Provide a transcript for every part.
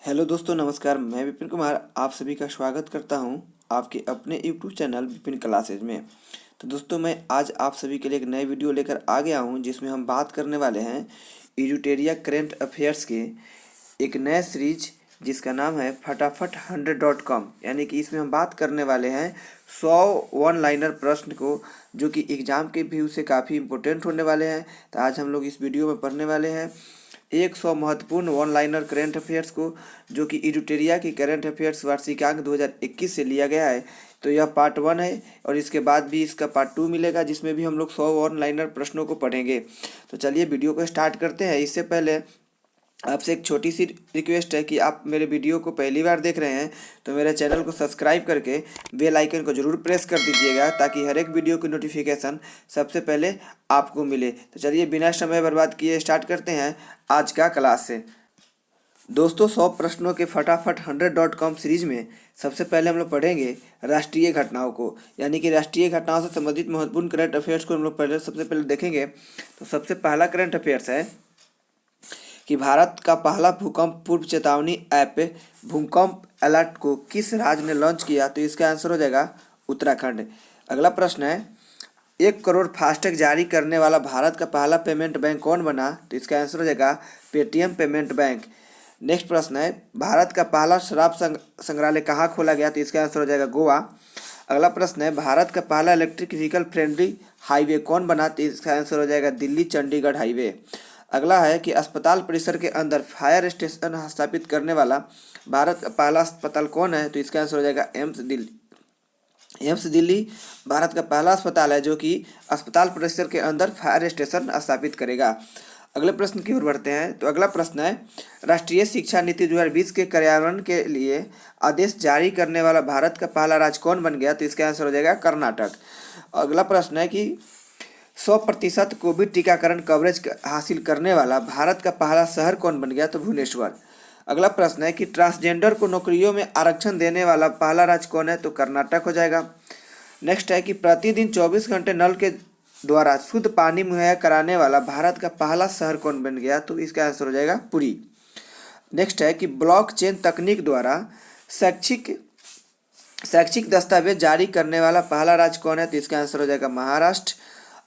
Hello दोस्तों, नमस्कार। मैं विपिन कुमार आप सभी का स्वागत करता हूं आपके अपने यूट्यूब चैनल विपिन क्लासेज में। तो दोस्तों, मैं आज आप सभी के लिए एक नए वीडियो लेकर आ गया हूं जिसमें हम बात करने वाले हैं एडुटेरिया करंट अफेयर्स के एक नए सीरीज जिसका नाम है फटाफट 100.com। यानी कि इसमें हम बात करने वाले हैं 100 वन लाइनर प्रश्न को, जो कि एग्जाम के व्यू से काफ़ी इंपॉर्टेंट होने वाले हैं। तो आज हम लोग इस वीडियो में पढ़ने वाले हैं 100 महत्वपूर्ण वन लाइनर करेंट अफेयर्स को, जो कि एडुटेरिया की करंट अफेयर्स वार्षिकांक 2021 से लिया गया है। तो यह पार्ट 1 है और इसके बाद भी इसका पार्ट 2 मिलेगा, जिसमें भी हम लोग 100 वन लाइनर प्रश्नों को पढ़ेंगे। तो चलिए वीडियो को स्टार्ट करते हैं। इससे पहले आपसे एक छोटी सी रिक्वेस्ट है कि आप मेरे वीडियो को पहली बार देख रहे हैं तो मेरे चैनल को सब्सक्राइब करके बेल आइकन को ज़रूर प्रेस कर दीजिएगा, ताकि हर एक वीडियो की नोटिफिकेशन सबसे पहले आपको मिले। तो चलिए बिना समय बर्बाद किए स्टार्ट करते हैं आज का क्लास से। दोस्तों, 100 प्रश्नों के फटाफट 100.com सीरीज में सबसे पहले हम लोग पढ़ेंगे राष्ट्रीय घटनाओं को। यानी कि राष्ट्रीय घटनाओं से संबंधित महत्वपूर्ण करंट अफेयर्स को हम लोग सबसे पहले देखेंगे। तो सबसे पहला करंट अफेयर्स है कि भारत का पहला भूकंप पूर्व चेतावनी ऐप भूकंप अलर्ट को किस राज्य ने लॉन्च किया? तो इसका आंसर हो जाएगा उत्तराखंड। अगला प्रश्न है 1 करोड़ फास्टैग जारी करने वाला भारत का पहला पेमेंट बैंक कौन बना? तो इसका आंसर हो जाएगा पेटीएम पेमेंट बैंक। नेक्स्ट प्रश्न है भारत का पहला शराब संग्रहालय कहाँ खोला गया? तो इसका आंसर हो जाएगा गोवा। अगला प्रश्न है भारत का पहला इलेक्ट्रिक व्हीकल फ्रेंडली हाईवे कौन बना? तो इसका आंसर हो जाएगा दिल्ली चंडीगढ़ हाईवे। अगला है कि अस्पताल परिसर के अंदर फायर स्टेशन स्थापित करने वाला भारत का पहला अस्पताल कौन है? तो इसका आंसर हो जाएगा एम्स दिल्ली। एम्स दिल्ली भारत का पहला अस्पताल है जो कि अस्पताल परिसर के अंदर फायर स्टेशन स्थापित करेगा। अगले प्रश्न की ओर बढ़ते हैं। तो अगला प्रश्न है राष्ट्रीय शिक्षा नीति 2020 के कार्यान्वयन के लिए आदेश जारी करने वाला भारत का पहला राज्य कौन बन गया? तो इसका आंसर हो जाएगा कर्नाटक। अगला प्रश्न है कि 100% कोविड टीकाकरण कवरेज हासिल करने वाला भारत का पहला शहर कौन बन गया? तो भुवनेश्वर। अगला प्रश्न है कि ट्रांसजेंडर को नौकरियों में आरक्षण देने वाला पहला राज्य कौन है? तो कर्नाटक हो जाएगा। नेक्स्ट है कि प्रतिदिन 24 घंटे नल के द्वारा शुद्ध पानी मुहैया कराने वाला भारत का पहला शहर कौन बन गया? तो इसका आंसर हो जाएगा पुरी। नेक्स्ट है कि ब्लॉकचेन तकनीक द्वारा शैक्षिक दस्तावेज जारी करने वाला पहला राज्य कौन है? तो इसका आंसर हो जाएगा महाराष्ट्र।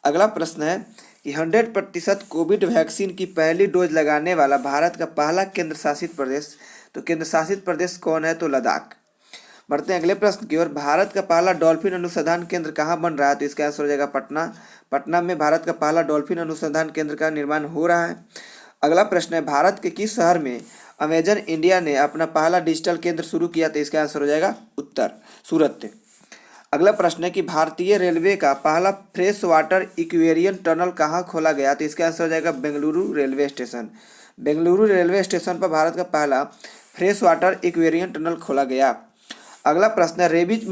अगला प्रश्न है कि 100% कोविड वैक्सीन की पहली डोज लगाने वाला भारत का पहला केंद्र शासित प्रदेश, तो केंद्र शासित प्रदेश कौन है? तो लद्दाख। बढ़ते हैं अगले प्रश्न की ओर। भारत का पहला डॉल्फिन अनुसंधान केंद्र कहाँ बन रहा है? तो इसका आंसर हो जाएगा पटना। पटना में भारत का पहला डॉल्फिन अनुसंधान केंद्र का निर्माण हो रहा है। अगला प्रश्न है भारत के किस शहर में अमेजन इंडिया ने अपना पहला डिजिटल केंद्र शुरू किया? तो इसका आंसर हो जाएगा सूरत। अगला प्रश्न है कि भारतीय रेलवे का पहला फ्रेश वाटर इक्वेरियन टनल कहाँ खोला गया? तो इसका आंसर हो जाएगा Bengaluru railway station. Bengaluru railway station पर भारत का पहला फ्रेश वाटर इक्वेरियन टनल खोला गया। अगला प्रश्न है रेबीज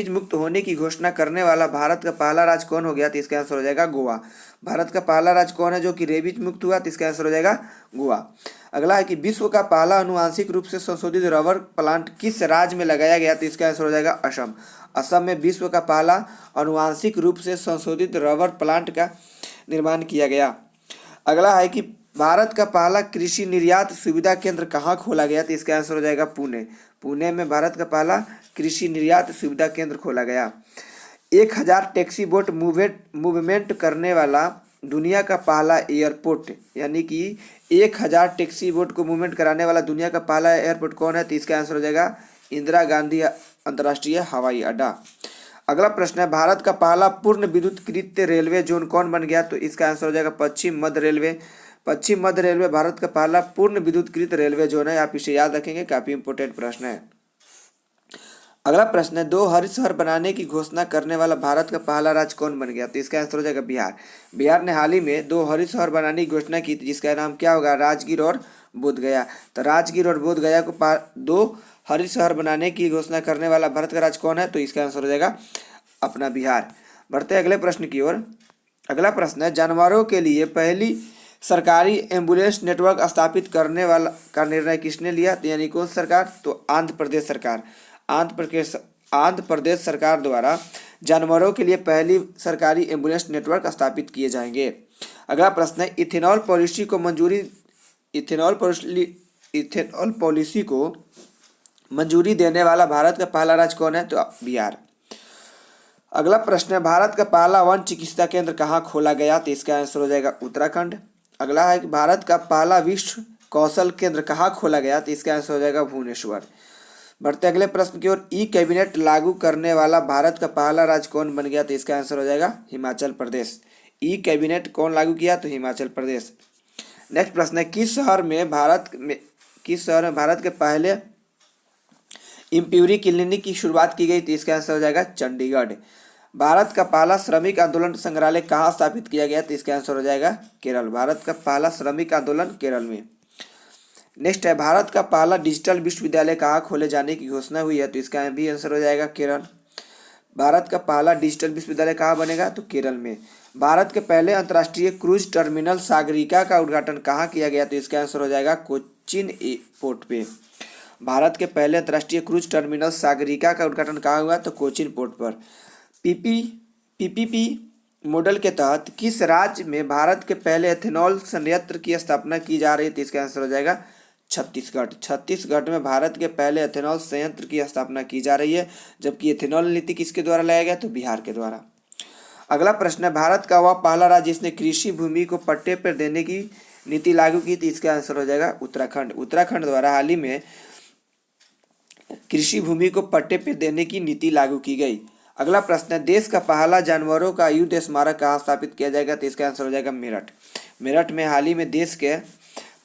मुक्त होने की घोषणा करने वाला भारत का पहला राज्य कौन हो गया? तो इसका आंसर हो जाएगा गोवा। भारत का पहला राज्य कौन है जो कि रेबीज मुक्त हुआ? तो इसका आंसर हो जाएगा गोवा। अगला है कि विश्व का पहला अनुवांशिक रूप से संशोधित रबर प्लांट किस राज्य में लगाया गया? तो इसका आंसर हो जाएगा असम। असम में विश्व का पहला अनुवांशिक रूप से संशोधित रबर प्लांट का निर्माण किया गया। अगला है कि भारत का पहला कृषि निर्यात सुविधा केंद्र कहाँ खोला गया? तो इसका आंसर हो जाएगा पुणे। पुणे में भारत का पहला कृषि निर्यात सुविधा केंद्र खोला गया। 1000 टैक्सी बोट मूवमेंट करने वाला दुनिया का पहला एयरपोर्ट, यानी कि 1000 टैक्सी बोट को मूवमेंट कराने वाला दुनिया का पहला एयरपोर्ट कौन है? तो इसका आंसर हो जाएगा इंदिरा गांधी अंतर्राष्ट्रीय हवाई अड्डा। अगला प्रश्न है भारत का पहला पूर्ण विद्युतीकृत रेलवे जोन कौन बन गया? तो इसका आंसर हो जाएगा पश्चिम मध्य रेलवे। पश्चिम मध्य रेलवे भारत का पहला पूर्ण विद्युतीकृत रेलवे जोन है। आप इसे याद रखेंगे, काफी इंपोर्टेंट प्रश्न है। अगला प्रश्न है 2 हरित शहर बनाने की घोषणा करने वाला भारत का पहला राज्य कौन बन गया? तो इसका आंसर हो जाएगा बिहार। बिहार ने हाल ही में 2 हरित शहर बनाने की घोषणा की थी, जिसका नाम क्या होगा? राजगीर और बोधगया। तो राजगीर और बोधगया को 2 हरित शहर बनाने की घोषणा करने वाला भारत का राज्य कौन है? तो इसका आंसर हो जाएगा अपना बिहार। बढ़ते हैं अगले प्रश्न की ओर। अगला प्रश्न है जानवरों के लिए पहली सरकारी एम्बुलेंस नेटवर्क स्थापित करने वाला का निर्णय किसने लिया? तो यानी कौन सरकार? तो आंध्र प्रदेश सरकार। आंध्र प्रदेश सरकार द्वारा जानवरों के लिए पहली सरकारी एम्बुलेंस नेटवर्क स्थापित किए जाएंगे। अगला प्रश्न है इथेनॉल पॉलिसी को मंजूरी इथेनॉल पॉलिसी को मंजूरी देने वाला भारत का पहला राज्य कौन है? तो बिहार। अगला प्रश्न है, भारत का पहला वन चिकित्सा केंद्र कहाँ खोला गया? तो इसका आंसर हो जाएगा उत्तराखंड। अगला है कि भारत का पहला विश्व कौशल केंद्र कहाँ खोला गया? तो इसका आंसर हो जाएगा भुवनेश्वर। बढ़ते अगले प्रश्न की ओर, ई कैबिनेट लागू करने वाला भारत का पहला राज्य कौन बन गया? तो इसका आंसर हो जाएगा हिमाचल प्रदेश। ई कैबिनेट कौन लागू किया? तो हिमाचल प्रदेश। नेक्स्ट प्रश्न है, किस शहर में भारत के पहले इम्प्यूरी क्लिनिक की शुरुआत की गई? तो इसका आंसर हो जाएगा चंडीगढ़। भारत का पहला श्रमिक आंदोलन संग्रहालय कहाँ स्थापित किया गया? तो इसका आंसर हो जाएगा केरल। भारत का पहला श्रमिक आंदोलन केरल में। नेक्स्ट है, भारत का पहला डिजिटल विश्वविद्यालय कहाँ खोले जाने की घोषणा हुई है? तो इसका भी आंसर हो जाएगा केरल। भारत का पहला डिजिटल विश्वविद्यालय कहाँ बनेगा? तो केरल में। भारत के पहले अंतर्राष्ट्रीय क्रूज टर्मिनल सागरिका का उद्घाटन कहाँ किया गया? तो इसका आंसर हो जाएगा कोचीन एयरपोर्ट पे। भारत के पहले अंतर्राष्ट्रीय क्रूज टर्मिनल सागरिका का उद्घाटन कहाँ हुआ? तो कोचीन पोर्ट पर। पीपीपी मॉडल के तहत किस राज्य में भारत के पहले एथेनॉल संयंत्र की स्थापना की जा रही है? तो इसका आंसर हो जाएगा छत्तीसगढ़। छत्तीसगढ़ में भारत के पहले एथेनॉल संयंत्र की स्थापना की जा रही है, जबकि एथेनॉल नीति किसके द्वारा लाया गया? तो बिहार के द्वारा। अगला प्रश्न है, भारत का वह पहला राज्य जिसने कृषि भूमि को पट्टे पर देने की नीति लागू की थी? इसका आंसर हो जाएगा उत्तराखंड। उत्तराखंड द्वारा हाल ही में कृषि भूमि को पट्टे पर देने की नीति लागू की गई। अगला प्रश्न है, देश का पहला जानवरों का युद्ध स्मारक कहाँ स्थापित किया जाएगा? तो इसका आंसर हो जाएगा मेरठ। मेरठ में हाल ही में देश के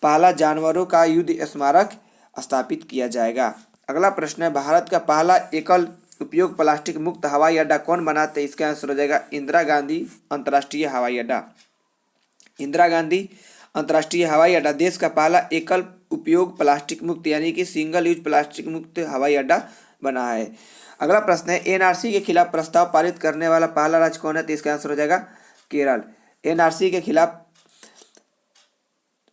पहला जानवरों का युद्ध स्मारक स्थापित किया जाएगा। अगला प्रश्न है, भारत का पहला एकल उपयोग प्लास्टिक मुक्त हवाई अड्डा कौन बनाते हैं? इसका आंसर हो जाएगा इंदिरा गांधी अंतर्राष्ट्रीय हवाई अड्डा। इंदिरा गांधी अंतर्राष्ट्रीय हवाई अड्डा देश का पहला एकल उपयोग प्लास्टिक मुक्त यानी कि सिंगल यूज प्लास्टिक मुक्त हवाई अड्डा बना है। अगला प्रश्न है, एनआरसी के खिलाफ प्रस्ताव पारित करने वाला पहला राज्य कौन है? तो इसका आंसर हो जाएगा केरल। एनआरसी के खिलाफ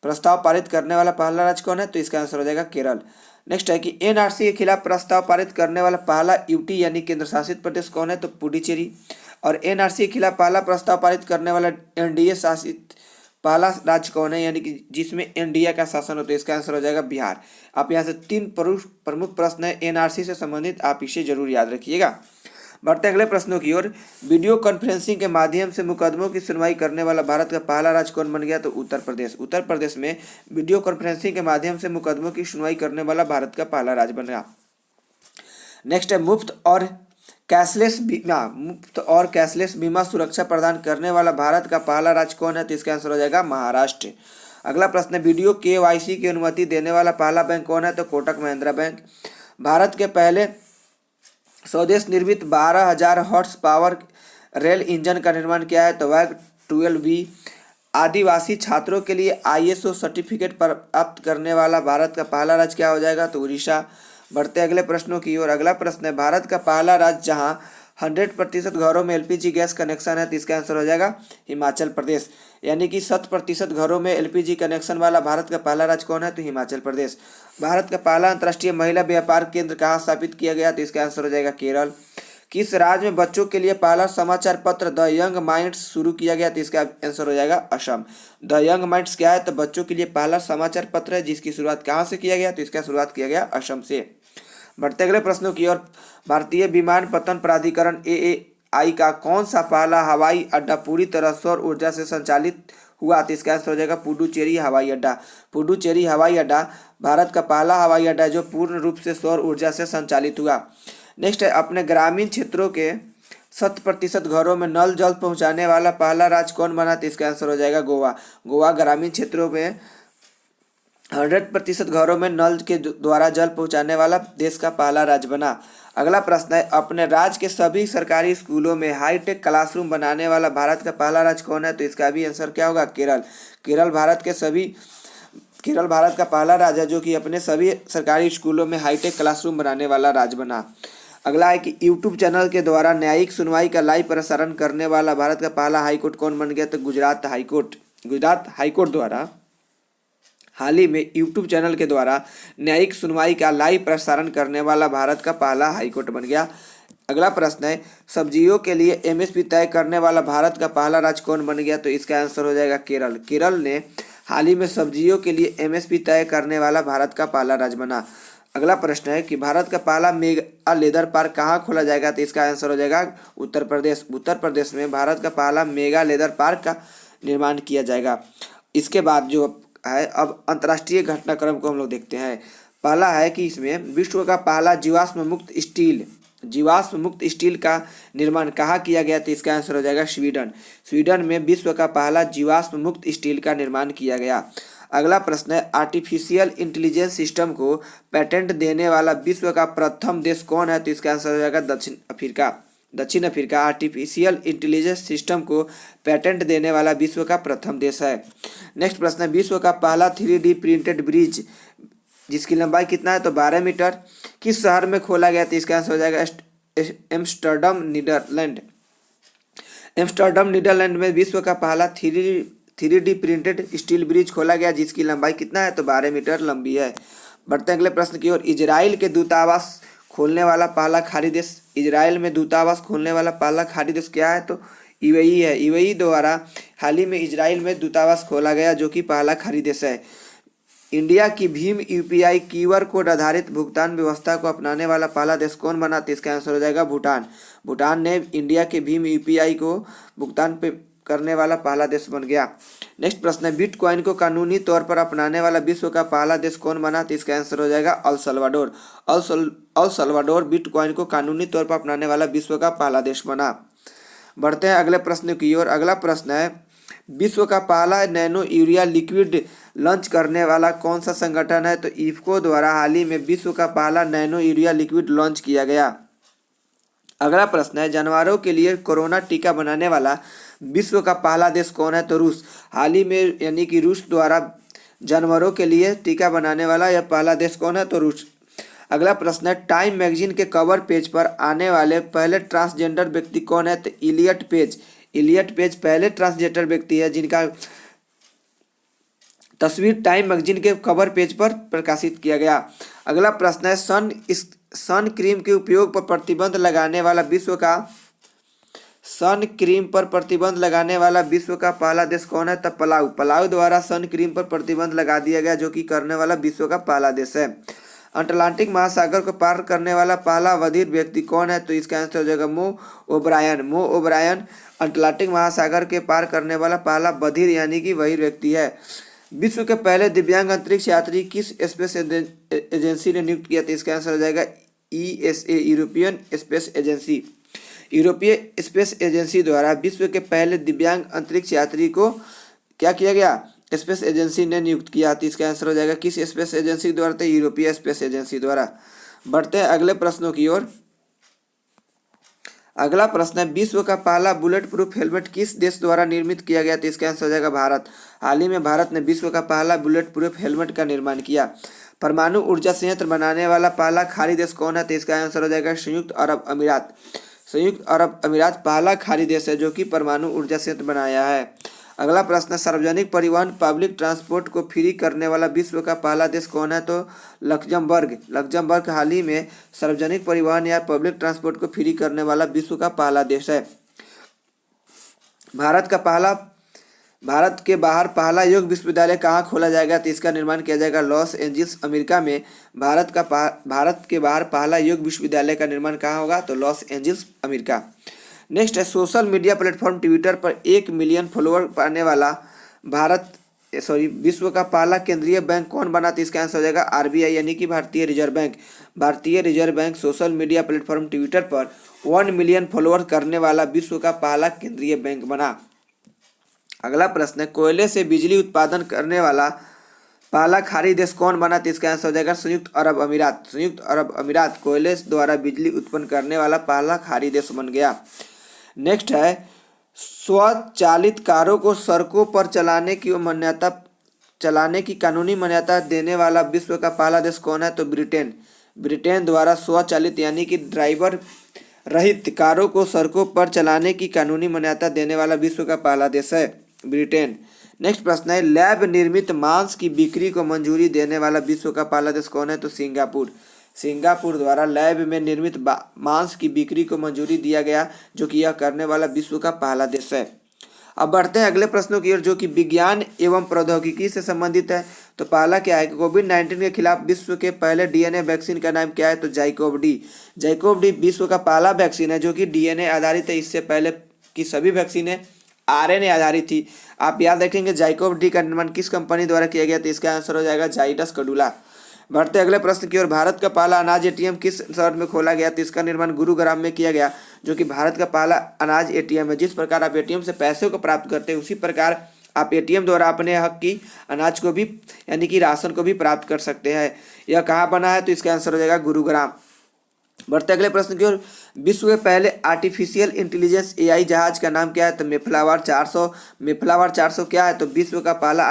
प्रस्ताव पारित करने वाला पहला राज्य कौन है? तो इसका आंसर हो जाएगा केरल। नेक्स्ट है कि एनआरसी के खिलाफ प्रस्ताव पारित करने वाला पहला यूटी यानी केंद्र शासित प्रदेश कौन है? तो पुडुचेरी। और एनआरसी के खिलाफ पहला प्रस्ताव पारित करने वाला एनडीए शासित पहला राज्य कौन है, यानी कि जिसमें एनडीए का शासन होता है? इसका आंसर हो जाएगा बिहार। आप यहाँ से 3 प्रमुख प्रश्न है एनआरसी से संबंधित, आप इसे जरूर याद रखिएगा। बढ़ते अगले प्रश्नों की ओर, वीडियो कॉन्फ्रेंसिंग के माध्यम से मुकदमों की सुनवाई करने वाला भारत का पहला राज्य कौन बन गया? तो उत्तर प्रदेश। उत्तर प्रदेश में वीडियो कॉन्फ्रेंसिंग के माध्यम से मुकदमों की सुनवाई करने वाला भारत का पहला राज्य बन गया। नेक्स्ट है, मुफ्त और कैशलेस बीमा सुरक्षा प्रदान करने वाला भारत का पहला राज्य कौन है? तो इसका आंसर हो जाएगा महाराष्ट्र। अगला प्रश्न है, वीडियो केवाईसी की अनुमति देने वाला पहला बैंक कौन है? तो कोटक महिंद्रा बैंक। भारत के पहले स्वदेश निर्मित 12,000 हॉर्स पावर रेल इंजन का निर्माण किया है? तो वैग 12B। आदिवासी छात्रों के लिए ISO सर्टिफिकेट प्राप्त करने वाला भारत का पहला राज्य क्या हो जाएगा? तो उड़ीसा। बढ़ते अगले प्रश्नों की ओर, अगला प्रश्न है, भारत का पहला राज्य जहां 100% घरों में LPG गैस कनेक्शन है? तो इसका आंसर हो जाएगा हिमाचल प्रदेश। यानी कि 100% घरों में LPG कनेक्शन वाला भारत का पहला राज्य कौन है? तो हिमाचल प्रदेश। भारत का पहला अंतर्राष्ट्रीय महिला व्यापार केंद्र कहाँ स्थापित किया गया? तो इसका आंसर हो जाएगा केरल। किस राज्य में बच्चों के लिए पहला समाचार पत्र द यंग माइंड्स शुरू किया गया? तो इसका आंसर हो जाएगा असम। द यंग माइंड्स क्या है? तो बच्चों के लिए पहला समाचार पत्र है, जिसकी शुरुआत कहाँ से किया गया? तो इसका शुरुआत किया गया असम से। बढ़ते अगले प्रश्नों की ओर, भारतीय विमानपत्तन प्राधिकरण AAI का कौन सा पहला हवाई अड्डा पूरी तरह सौर ऊर्जा से संचालित हुआ? तो इसका आंसर हो जाएगा पुडुचेरी हवाई अड्डा। पुडुचेरी हवाई अड्डा भारत का पहला हवाई अड्डा जो पूर्ण रूप से सौर ऊर्जा से संचालित हुआ। नेक्स्ट है, अपने ग्रामीण क्षेत्रों के 100% घरों में नल जल पहुंचाने वाला पहला राज्य कौन बना? तो इसका आंसर हो जाएगा गोवा। गोवा ग्रामीण क्षेत्रों में 100% घरों में नल के द्वारा जल पहुंचाने वाला देश का पहला राज्य बना। अगला प्रश्न है, अपने राज्य के सभी सरकारी स्कूलों में हाईटेक क्लासरूम बनाने वाला भारत का पहला राज्य कौन है? तो इसका भी आंसर क्या होगा? केरल। केरल भारत का पहला राज्य है जो कि अपने सभी सरकारी स्कूलों में हाईटेक क्लासरूम बनाने वाला राज्य बना। अगला है कि यूट्यूब चैनल के द्वारा न्यायिक सुनवाई का लाइव प्रसारण करने वाला भारत का पहला हाईकोर्ट कौन बन गया? तो गुजरात हाईकोर्ट। गुजरात हाईकोर्ट द्वारा हाल ही में यूट्यूब चैनल के द्वारा न्यायिक सुनवाई का लाइव प्रसारण करने वाला भारत का पहला हाईकोर्ट बन गया। अगला प्रश्न है, सब्जियों के लिए MSP तय करने वाला भारत का पहला राज्य कौन बन गया? तो इसका आंसर हो जाएगा केरल। केरल ने हाल ही में सब्जियों के लिए एमएसपी तय करने वाला भारत का पहला राज्य बना। अगला प्रश्न है कि भारत का पहला मेगा लेदर पार्क कहाँ खोला जाएगा, तो इसका आंसर हो जाएगा उत्तर प्रदेश। उत्तर प्रदेश में भारत का पहला मेगा लेदर पार्क का निर्माण किया जाएगा। इसके बाद जो है अब अंतर्राष्ट्रीय घटनाक्रम को हम लोग देखते हैं। पहला है कि इसमें विश्व का पहला जीवाश्म मुक्त स्टील का निर्माण कहाँ किया गया, तो इसका आंसर हो जाएगा स्वीडन। स्वीडन में विश्व का पहला जीवाश्म मुक्त स्टील का निर्माण किया गया। अगला प्रश्न है आर्टिफिशियल इंटेलिजेंस सिस्टम को पेटेंट देने वाला विश्व का प्रथम देश कौन है, तो इसका आंसर हो जाएगा दक्षिण अफ्रीका आर्टिफिशियल इंटेलिजेंस सिस्टम को पेटेंट देने वाला विश्व का प्रथम देश है। नेक्स्ट प्रश्न है विश्व का पहला 3D प्रिंटेड ब्रिज जिसकी लंबाई कितना है, तो 12 मीटर किस शहर में खोला गया, तो इसका आंसर हो जाएगा एम्स्टर्डम नीदरलैंड में विश्व का पहला 3D प्रिंटेड स्टील ब्रिज खोला गया जिसकी लंबाई कितना है, तो 12 मीटर लंबी है। बढ़ते हैं अगले प्रश्न की ओर। इजराइल के दूतावास खोलने वाला पहला खाड़ी देश, इजराइल में दूतावास खोलने वाला पहला खाड़ी देश क्या है, तो यूएई है। यूएई द्वारा हाल ही में इजराइल में दूतावास खोला गया जो कि पहला खाड़ी देश है। इंडिया की भीम यूपीआई क्यूआर कोड आधारित भुगतान व्यवस्था को अपनाने वाला पहला देश कौन बना, तो इसका आंसर हो जाएगा भूटान। भूटान ने इंडिया के भीम यूपीआई को भुगतान पे करने वाला पहला देश बन गया। नेक्स्ट प्रश्न है बिटकॉइन को कानूनी तौर पर अपनाने वाला विश्व का पहला देश कौन बना, तो इसका आंसर हो जाएगा अल सल्वाडोर बिटकॉइन को कानूनी तौर पर अपनाने वाला विश्व का पहला देश बना। बढ़ते हैं अगले प्रश्न की ओर। अगला प्रश्न है विश्व का पहला नैनो यूरिया लिक्विड लॉन्च करने वाला कौन सा संगठन है, तो इफ्को द्वारा हाल ही में विश्व का पहला नैनो यूरिया लिक्विड लॉन्च किया गया। अगला प्रश्न है जानवरों के लिए कोरोना टीका बनाने वाला विश्व का पहला देश कौन है, तो रूस। हाल ही में यानी कि रूस द्वारा जानवरों के लिए टीका बनाने वाला यह पहला देश कौन है, तो रूस। अगला प्रश्न है टाइम मैगजीन के कवर पेज पर आने वाले पहले ट्रांसजेंडर व्यक्ति कौन है, तो इलियट पेज पहले ट्रांसजेंडर व्यक्ति है जिनका तस्वीर टाइम मैगजीन के कवर पेज पर प्रकाशित किया गया। अगला प्रश्न है सन क्रीम के उपयोग पर प्रतिबंध लगाने वाला विश्व का पहला देश कौन है, तब पलाऊ द्वारा सन क्रीम पर प्रतिबंध लगा दिया गया जो कि करने वाला विश्व का पहला देश है। अटलांटिक महासागर को पार करने वाला पहला बधिर व्यक्ति कौन है, तो इसका आंसर हो जाएगा मो ओब्रायन अटलांटिक महासागर के पार करने वाला पहला बधिर यानी कि वही व्यक्ति है। विश्व के पहले दिव्यांग अंतरिक्ष यात्री किस स्पेस एजेंसी ने नियुक्त किया, तो इसका आंसर हो जाएगा ईएसए यूरोपियन स्पेस एजेंसी द्वारा विश्व के पहले दिव्यांग अंतरिक्ष यात्री को क्या किया गया, स्पेस एजेंसी ने नियुक्त किया। तो इसका आंसर हो जाएगा किस स्पेस एजेंसी द्वारा, तो यूरोपीय स्पेस एजेंसी द्वारा। बढ़ते हैं अगले प्रश्नों की ओर। अगला प्रश्न है विश्व का पहला बुलेट प्रूफ हेलमेट किस देश द्वारा निर्मित किया गया, तो इसका आंसर हो जाएगा भारत। हाल ही में भारत ने विश्व का पहला बुलेट प्रूफ हेलमेट का निर्माण किया। परमाणु ऊर्जा संयंत्र बनाने वाला पहला खाड़ी देश कौन है, तो इसका आंसर हो जाएगा संयुक्त अरब अमीरात पहला खाड़ी देश है जो कि परमाणु ऊर्जा संयंत्र बनाया है। अगला प्रश्न सार्वजनिक परिवहन पब्लिक ट्रांसपोर्ट को फ्री करने वाला विश्व का पहला देश कौन है, तो लक्जमबर्ग हाल ही में सार्वजनिक परिवहन या पब्लिक ट्रांसपोर्ट को फ्री करने वाला विश्व का पहला देश है। भारत के बाहर पहला योग विश्वविद्यालय कहाँ खोला जाएगा, तो इसका निर्माण किया जाएगा लॉस एंजल्स अमेरिका में। भारत के बाहर पहला योग विश्वविद्यालय का निर्माण कहाँ होगा, तो लॉस एंजल्स अमेरिका। नेक्स्ट है सोशल मीडिया प्लेटफॉर्म ट्विटर पर 1 मिलियन फॉलोअर पाने वाला विश्व का पहला केंद्रीय बैंक कौन बना, तो इसका आंसर हो जाएगा आरबीआई यानी कि भारतीय reserve bank social media platform Twitter पर 1 मिलियन फॉलोअर करने वाला विश्व का पहला केंद्रीय बैंक बना। अगला प्रश्न है कोयले से बिजली उत्पादन करने वाला पहला खाड़ी देश कौन बना, तो इसका आंसर हो जाएगा संयुक्त अरब अमीरात कोयले द्वारा बिजली उत्पन्न करने वाला पहला खाड़ी देश बन गया। नेक्स्ट है स्वचालित कारों को सड़कों पर चलाने की कानूनी मान्यता देने वाला विश्व का पहला देश कौन है, तो ब्रिटेन द्वारा स्वचालित यानी कि ड्राइवर रहित कारों को सड़कों पर चलाने की कानूनी मान्यता देने वाला विश्व का पहला देश है ब्रिटेन। नेक्स्ट प्रश्न है लैब निर्मित मांस की बिक्री को मंजूरी देने वाला विश्व का पहला देश कौन है, तो सिंगापुर द्वारा लैब में निर्मित मांस की बिक्री को मंजूरी दिया गया जो कि यह करने वाला विश्व का पहला देश है। अब बढ़ते हैं अगले प्रश्नों की ओर जो कि विज्ञान एवं प्रौद्योगिकी से संबंधित है। तो पहला क्या है कि कोविड-19 के खिलाफ विश्व के पहले डीएनए वैक्सीन का नाम क्या है? तो जाइकोव डी। जाइकोव डी विश्व का पहला वैक्सीन है जो कि डीएनए आधारित है। इससे पहले की सभी वैक्सीनें आरएनए आधारित थी। आप याद रखेंगे जाइकोव डी का निर्माण किस कंपनी द्वारा किया गया? तो इसका आंसर हो जाएगा जाइडस कैडिला। बढ़ते अगले प्रश्न की ओर, भारत का पहला अनाज एटीएम किस शहर में खोला गया? तो इसका निर्माण गुरुग्राम में किया गया, जो कि भारत का पहला अनाज एटीएम है। जिस प्रकार आप एटीएम से पैसे को प्राप्त करते हैं उसी प्रकार आप एटीएम द्वारा अपने हक की अनाज को भी यानी कि राशन को भी प्राप्त कर सकते हैं। यह कहाँ बना है? तो इसका आंसर हो जाएगा गुरुग्राम। बढ़ते अगले प्रश्न की ओर, विश्व के पहले आर्टिफिशियल इंटेलिजेंस एआई जहाज का नाम क्या है? तो मेफ्लावर 400। मेफ्लावर 400 क्या है? तो विश्व का पहला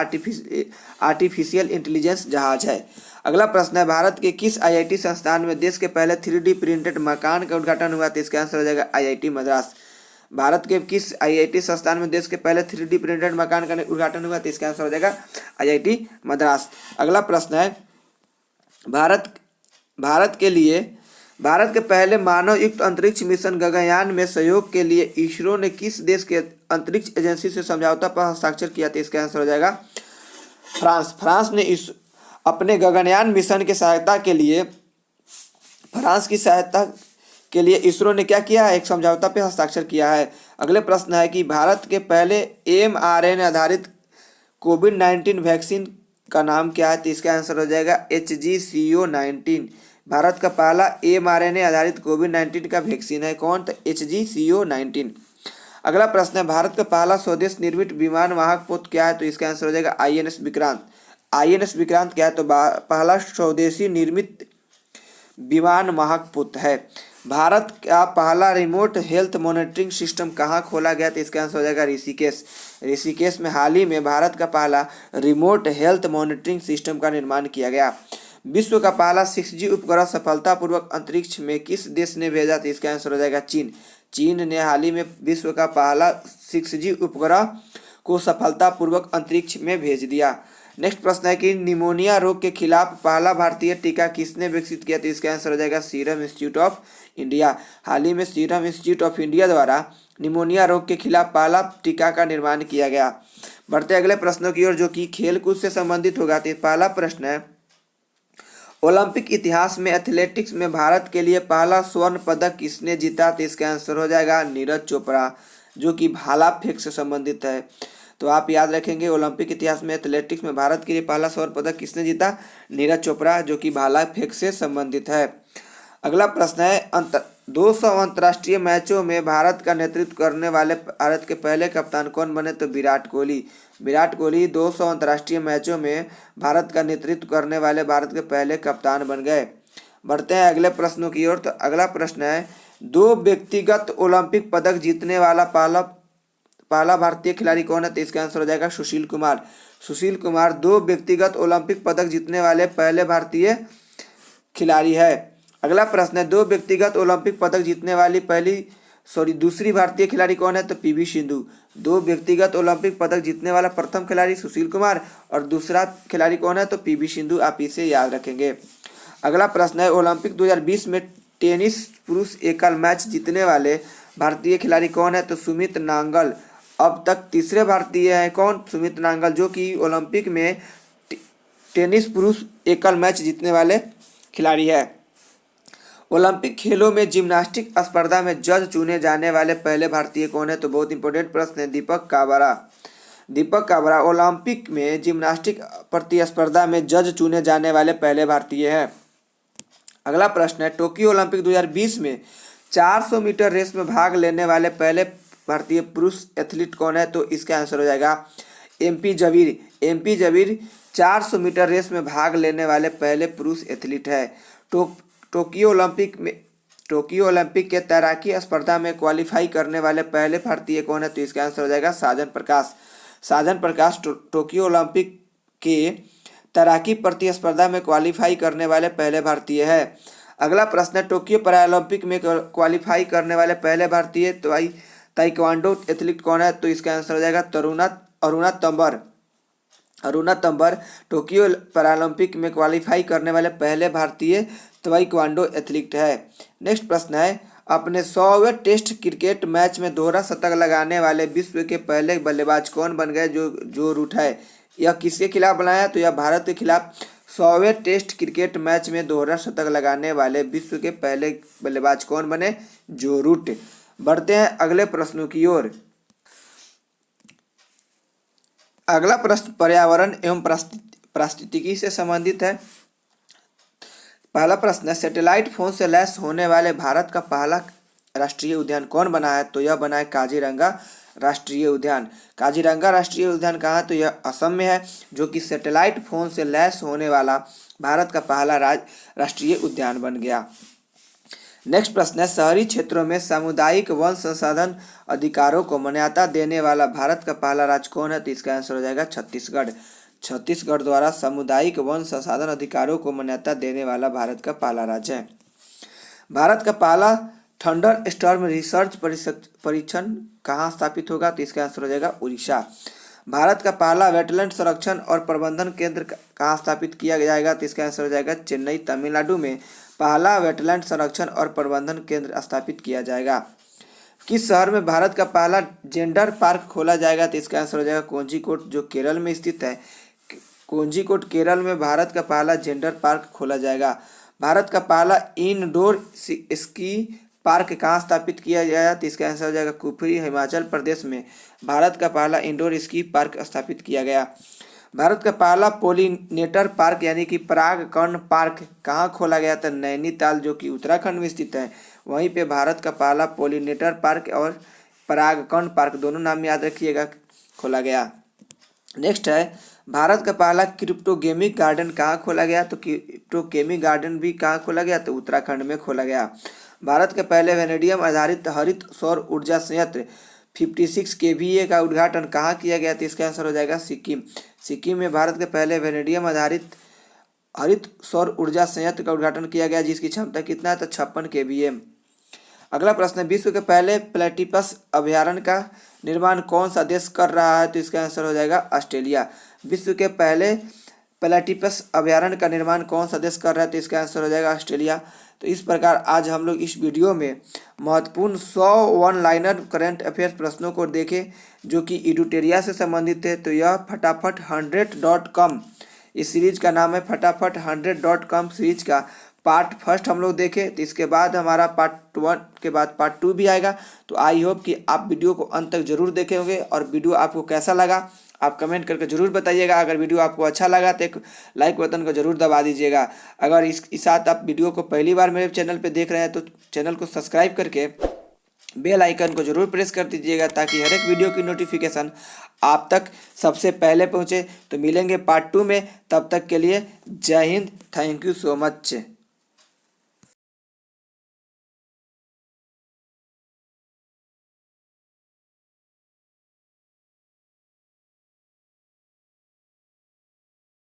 आर्टिफिशियल इंटेलिजेंस जहाज है। अगला प्रश्न है, भारत के किस आईआईटी संस्थान में देश के पहले 3D प्रिंटेड मकान का उद्घाटन हुआ? तो इसका आंसर हो जाएगा आईआईटी मद्रास। भारत के किस आईआईटी संस्थान में देश के पहले 3D प्रिंटेड मकान का उद्घाटन हुआ? तो इसका आंसर हो जाएगा आईआईटी मद्रास। अगला प्रश्न है, भारत के पहले मानव युक्त अंतरिक्ष मिशन गगनयान में सहयोग के लिए इसरो ने किस देश के अंतरिक्ष एजेंसी से समझौता पर हस्ताक्षर किया? तो इसका आंसर हो जाएगा फ्रांस। फ्रांस ने अपने गगनयान मिशन की सहायता के लिए इसरो ने क्या किया है? एक समझौता पर हस्ताक्षर किया है। अगले प्रश्न है कि भारत के पहले mRNA आधारित कोविड-19 वैक्सीन का नाम क्या है? तो इसका आंसर हो जाएगा HGCO19। भारत का पहला mRNA आधारित कोविड-19 का वैक्सीन है कौन? तो HGCO19। अगला प्रश्न है, भारत का पहला स्वदेश निर्मित विमान वाहक पोत क्या है? तो इसका आंसर हो जाएगा INS विक्रांत। INS विक्रांत क्या है? तो पहला स्वदेशी निर्मित विमान वाहक पोत है। भारत का पहला रिमोट हेल्थ मॉनिटरिंग सिस्टम कहाँ खोला गया? तो इसका आंसर हो जाएगा ऋषिकेश। ऋषिकेश में हाल ही में भारत का पहला रिमोट हेल्थ मॉनिटरिंग सिस्टम का निर्माण किया गया। विश्व का पहला 6G उपग्रह सफलतापूर्वक अंतरिक्ष में किस देश ने भेजा? तो इसका आंसर हो जाएगा चीन। चीन ने हाल ही में विश्व का पहला 6G उपग्रह को सफलतापूर्वक अंतरिक्ष में भेज दिया। नेक्स्ट प्रश्न है कि निमोनिया रोग के खिलाफ पहला भारतीय टीका किसने विकसित किया? तो इसका आंसर हो जाएगा सीरम इंस्टीट्यूट ऑफ इंडिया। हाल ही में सीरम इंस्टीट्यूट ऑफ इंडिया द्वारा निमोनिया रोग के खिलाफ पहला टीका का निर्माण किया गया। बढ़ते अगले प्रश्नों की ओर जो कि खेलकूद से संबंधित होगा। तो पहला प्रश्न है, ओलंपिक इतिहास में एथलेटिक्स में भारत के लिए पहला स्वर्ण पदक किसने जीता? तो इसका आंसर हो जाएगा नीरज चोपड़ा, जो कि भाला फेंक से संबंधित है। तो आप याद रखेंगे ओलंपिक इतिहास में एथलेटिक्स में भारत के लिए पहला स्वर्ण पदक किसने जीता? नीरज चोपड़ा, जो कि भाला फेंक से संबंधित है। अगला प्रश्न है, 200 अंतर्राष्ट्रीय मैचों में भारत का नेतृत्व करने वाले भारत के पहले कप्तान कौन बने? तो विराट कोहली। विराट कोहली 200 अंतर्राष्ट्रीय मैचों में भारत का नेतृत्व करने वाले भारत के पहले कप्तान बन गए। बढ़ते हैं अगले प्रश्नों की ओर। तो अगला प्रश्न है, 2 व्यक्तिगत ओलंपिक पदक जीतने वाला पहला भारतीय खिलाड़ी कौन है? तो इसका आंसर हो जाएगा सुशील कुमार। सुशील कुमार 2 व्यक्तिगत ओलंपिक पदक जीतने वाले पहले भारतीय खिलाड़ी है। अगला प्रश्न है, 2 व्यक्तिगत ओलंपिक पदक जीतने वाली दूसरी भारतीय खिलाड़ी कौन है? तो पीवी सिंधु। 2 व्यक्तिगत ओलंपिक पदक जीतने वाला प्रथम खिलाड़ी सुशील कुमार और दूसरा खिलाड़ी कौन है? तो पीवी सिंधु। आप इसे याद रखेंगे। अगला प्रश्न है, ओलंपिक 2020 में टेनिस पुरुष एकल मैच जीतने वाले भारतीय खिलाड़ी कौन है? तो सुमित नांगल। अब तक तीसरे भारतीय हैं कौन? सुमित नांगल, जो कि ओलंपिक में टेनिस पुरुष एकल मैच जीतने वाले खिलाड़ी है। ओलंपिक खेलों में जिम्नास्टिक स्पर्धा में जज चुने जाने वाले पहले भारतीय कौन है? तो बहुत इंपॉर्टेंट प्रश्न है, दीपक काबरा। दीपक काबरा ओलंपिक में जिम्नास्टिक प्रतिस्पर्धा में जज चुने जाने वाले पहले भारतीय हैं। अगला प्रश्न है, टोक्यो ओलंपिक 2020 में 400 मीटर रेस में भाग लेने वाले पहले भारतीय पुरुष एथलीट कौन है? तो इसका आंसर हो जाएगा MP Jabir. MP Jabir 400 metre race में भाग लेने वाले पहले पुरुष एथलीट है। टोक्यो ओलंपिक के तैराकी स्पर्धा में क्वालिफाई करने वाले पहले भारतीय कौन है? तो इसका आंसर हो जाएगा साजन प्रकाश। साजन प्रकाश टोक्यो ओलंपिक के तैराकी प्रतिस्पर्धा में क्वालिफाई करने वाले पहले भारतीय है। अगला प्रश्न है, टोक्यो पैरालंपिक में क्वालिफाई करने वाले पहले भारतीय ताइक्वांडो एथलीट कौन है? तो इसका आंसर हो जाएगा अरुणा तंबर। अरुणा तंबर टोक्यो पैरालंपिक में क्वालिफाई करने वाले पहले भारतीय ताइक्वांडो एथलीट है। नेक्स्ट प्रश्न है, अपने 100वें टेस्ट क्रिकेट मैच में दोहरा शतक लगाने वाले विश्व के पहले बल्लेबाज कौन बन गए? जो रूट है, यह किसके खिलाफ बनाया? तो यह भारत के खिलाफ 100वें टेस्ट क्रिकेट मैच में दोहरा शतक लगाने वाले विश्व के पहले बल्लेबाज कौन बने? जो रूट। बढ़ते हैं अगले प्रश्नों की ओर। अगला प्रश्न पर्यावरण एवं पारिस्थितिकी से संबंधित है। पहला प्रश्न है, सैटेलाइट फोन से लैस होने वाले भारत का पहला राष्ट्रीय उद्यान कौन बना है? तो यह बना है काजीरंगा राष्ट्रीय उद्यान। काजीरंगा राष्ट्रीय उद्यान कहाँ? तो यह असम में है, जो कि सैटेलाइट फोन से लैस होने वाला भारत का पहला राष्ट्रीय उद्यान बन गया। नेक्स्ट प्रश्न है, शहरी क्षेत्रों में सामुदायिक वन संसाधन अधिकारों को मान्यता देने वाला भारत का पहला राज्य कौन है? तो इसका आंसर हो जाएगा छत्तीसगढ़। छत्तीसगढ़ द्वारा सामुदायिक वन संसाधन अधिकारों को मान्यता देने वाला भारत का पहला राज्य है। भारत का पहला थंडर स्टॉर्म रिसर्च परीक्षण कहाँ स्थापित होगा? तो इसका आंसर हो जाएगा उड़ीसा। भारत का पहला वेटलैंड संरक्षण और प्रबंधन केंद्र कहाँ स्थापित किया जाएगा? तो इसका आंसर हो जाएगा चेन्नई, तमिलनाडु में पहला वेटलैंड संरक्षण और प्रबंधन केंद्र स्थापित किया जाएगा। किस शहर में भारत का पहला जेंडर पार्क खोला जाएगा? तो इसका आंसर हो जाएगा कोझिकोड, जो केरल में स्थित है। कोझिकोड केरल में भारत का पहला जेंडर पार्क खोला जाएगा। भारत का पहला इनडोर स्की पार्क कहाँ स्थापित किया गया? तो इसका आंसर हो जाएगा कुफरी, हिमाचल प्रदेश में भारत का पहला इंडोर स्की पार्क स्थापित किया गया। भारत का पहला पोलिनेटर पार्क यानी कि परागकण पार्क कहाँ खोला गया? था नैनीताल, जो कि उत्तराखंड में स्थित है। वहीं पे भारत का पहला पोलिनेटर पार्क और परागकण पार्क, दोनों नाम याद रखिएगा, खोला गया। नेक्स्ट है, भारत का पहला क्रिप्टोगेमिक गार्डन कहाँ खोला गया? तो क्रिप्टोगेमिक गार्डन भी कहाँ खोला गया? तो उत्तराखंड में खोला गया। भारत के पहले वेनेडियम आधारित हरित सौर ऊर्जा संयंत्र 56 kVA का उद्घाटन कहाँ किया गया? तो इसका आंसर हो जाएगा सिक्किम। सिक्किम में भारत के पहले वेनेडियम आधारित हरित सौर ऊर्जा संयंत्र का उद्घाटन किया गया, जिसकी क्षमता कितना है? तो 56 kVA। अगला प्रश्न है, विश्व के पहले प्लेटिपस अभयारण्य का निर्माण कौन सा देश कर रहा है? तो इसका आंसर हो जाएगा ऑस्ट्रेलिया। विश्व के पहले प्लेटिपस अभयारण्य का निर्माण कौन सा देश कर रहा है? तो इसका आंसर हो जाएगा ऑस्ट्रेलिया। तो इस प्रकार आज हम लोग इस वीडियो में महत्वपूर्ण 100 वन लाइनर करंट अफेयर्स प्रश्नों को देखें, जो कि एडुटेरिया से संबंधित है। तो यह फटाफट 100.com, इस सीरीज का नाम है फटाफट 100.com सीरीज का पार्ट फर्स्ट हम लोग देखें। तो इसके बाद हमारा पार्ट 1 के बाद पार्ट 2 भी आएगा। तो आई होप कि आप वीडियो को अंत तक जरूर देखे होंगे, और वीडियो आपको कैसा लगा आप कमेंट करके जरूर बताइएगा। अगर वीडियो आपको अच्छा लगा तो एक लाइक बटन को जरूर दबा दीजिएगा। अगर इस साथ आप वीडियो को पहली बार मेरे चैनल पे देख रहे हैं तो चैनल को सब्सक्राइब करके बेल आइकन को जरूर प्रेस कर दीजिएगा, ताकि हर एक वीडियो की नोटिफिकेशन आप तक सबसे पहले पहुंचे। तो मिलेंगे पार्ट 2 में, तब तक के लिए जय Hind, thank you so much.